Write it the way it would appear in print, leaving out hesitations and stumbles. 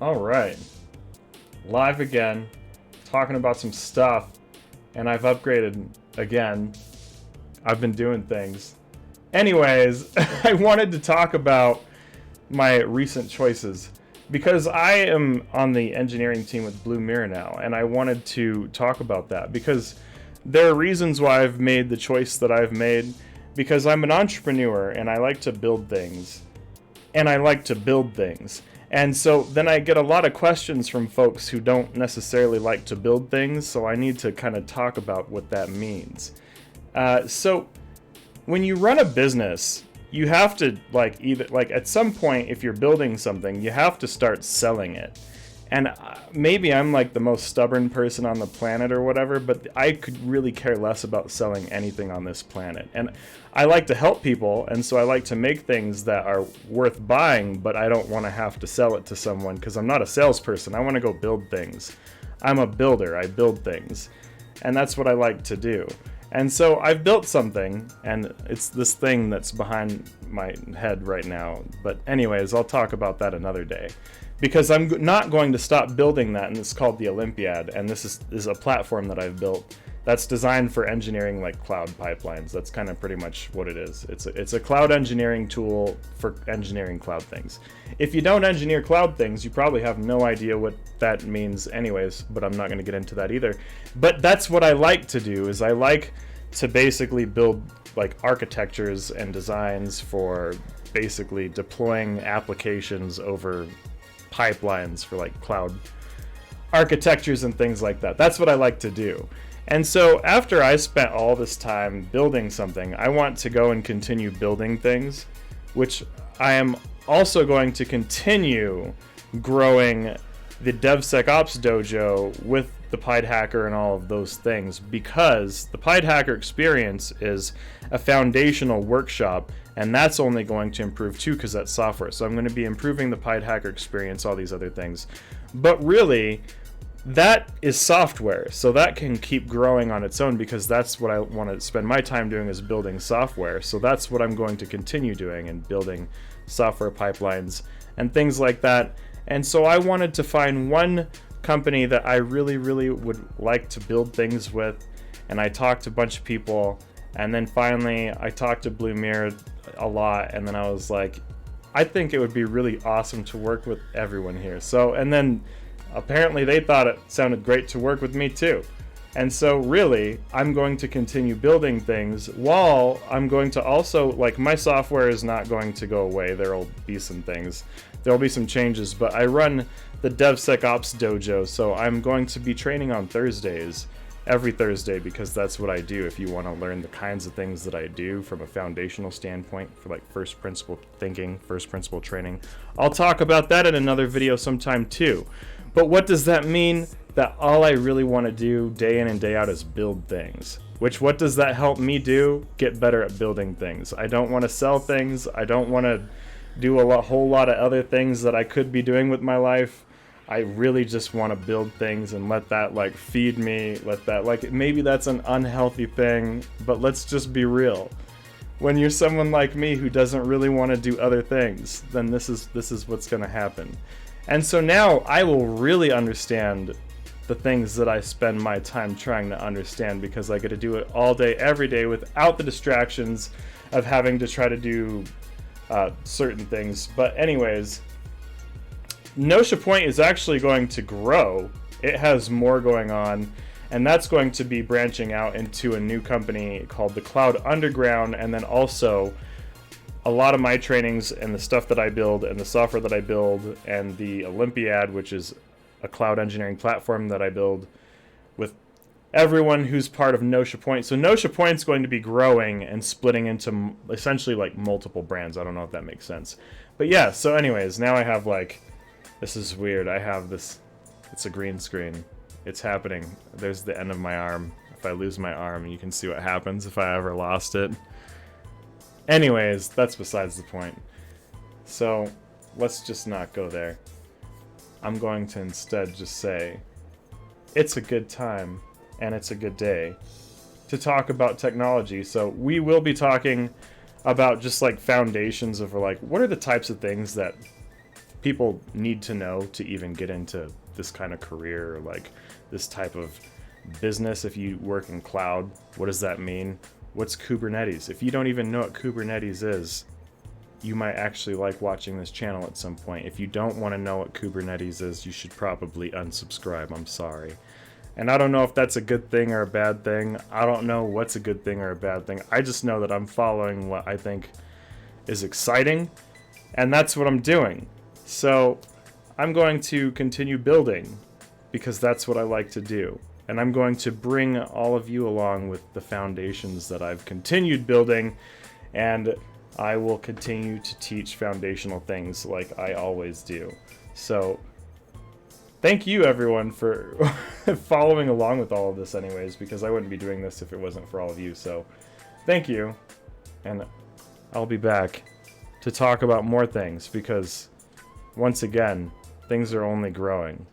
All right, live again, talking about some stuff, and I've upgraded again. I've been doing things. Anyways, I wanted to talk about my recent choices because I am on the engineering team with Blue Mirror now, and I wanted to talk about that because there are reasons why I've made the choice that I've made, because I'm an entrepreneur and I like to build things. And so then I get a lot of questions from folks who don't necessarily like to build things, so I need to kind of talk about what that means. So when you run a business, you have to at some point, if you're building something, you have to start selling it. And maybe I'm like the most stubborn person on the planet or whatever, but I could really care less about selling anything on this planet. And I like to help people, and so I like to make things that are worth buying, but I don't want to have to sell it to someone because I'm not a salesperson. I want to go build things. I'm a builder. I build things. And that's what I like to do. And so I've built something, and it's this thing that's behind my head right now. But anyways, I'll talk about that another day. Because I'm not going to stop building that, and it's called the Olympiad, and this is a platform that I've built that's designed for engineering like cloud pipelines. That's kind of pretty much what it is. It's a cloud engineering tool for engineering cloud things. If you don't engineer cloud things, you probably have no idea what that means anyways, but I'm not going to get into that either. But that's what I like to do, is I like to basically build like architectures and designs for basically deploying applications over pipelines for like cloud architectures and things like that. That's what I like to do. And so after I spent all this time building something, I want to go and continue building things, which I am also going to continue growing the DevSecOps dojo with the PyDhacker and all of those things, because the PyDhacker experience is a foundational workshop, and that's only going to improve too because that's software. So I'm going to be improving the PyDhacker experience, all these other things. But really, that is software, so that can keep growing on its own, because that's what I want to spend my time doing, is building software. So that's what I'm going to continue doing, and building software pipelines and things like that. And so I wanted to find one company that I really, really would like to build things with, and I talked to a bunch of people, and then finally I talked to Blue Mirror a lot, and then I was like, I think it would be really awesome to work with everyone here. So, and then apparently they thought it sounded great to work with me too. And so really, I'm going to continue building things while I'm going to also, like, my software is not going to go away. There'll be some things. There'll be some changes, but I run the DevSecOps dojo, so I'm going to be training on Thursdays, every Thursday, because that's what I do. If you want to learn the kinds of things that I do from a foundational standpoint for like first principle thinking, first principle training, I'll talk about that in another video sometime too. But what does that mean? That all I really want to do day in and day out is build things. What does that help me do? Get better at building things. I don't want to sell things. I don't want to do whole lot of other things that I could be doing with my life. I really just want to build things and let that like feed me, maybe that's an unhealthy thing, but let's just be real. When you're someone like me who doesn't really want to do other things, then this is what's going to happen. And so now I will really understand the things that I spend my time trying to understand, because I get to do it all day, every day, without the distractions of having to try to do certain things. But anyways, Notia Point is actually going to grow. It has more going on, and that's going to be branching out into a new company called the Cloud Underground. And then also a lot of my trainings and the stuff that I build and the software that I build and the Olympiad, which is a cloud engineering platform that I build with everyone who's part of Notia Point. So Notia Point's going to be growing and splitting into essentially like multiple brands. I don't know if that makes sense. But yeah, so anyways, now I have like, this is weird. I have this, it's a green screen. It's happening. There's the end of my arm. If I lose my arm, you can see what happens if I ever lost it. Anyways, that's besides the point. So let's just not go there. I'm going to instead just say, it's a good time and it's a good day to talk about technology. So we will be talking about just like foundations of like, what are the types of things that people need to know to even get into this kind of career, or like this type of business. If you work in cloud, what does that mean? What's Kubernetes? If you don't even know what Kubernetes is, you might actually like watching this channel at some point. If you don't want to know what Kubernetes is, you should probably unsubscribe. I'm sorry. And I don't know if that's a good thing or a bad thing. I don't know what's a good thing or a bad thing. I just know that I'm following what I think is exciting, and that's what I'm doing. So I'm going to continue building because that's what I like to do. And I'm going to bring all of you along with the foundations that I've continued building, and I will continue to teach foundational things like I always do. So thank you everyone for following along with all of this anyways, because I wouldn't be doing this if it wasn't for all of you. So thank you, and I'll be back to talk about more things, because once again, things are only growing.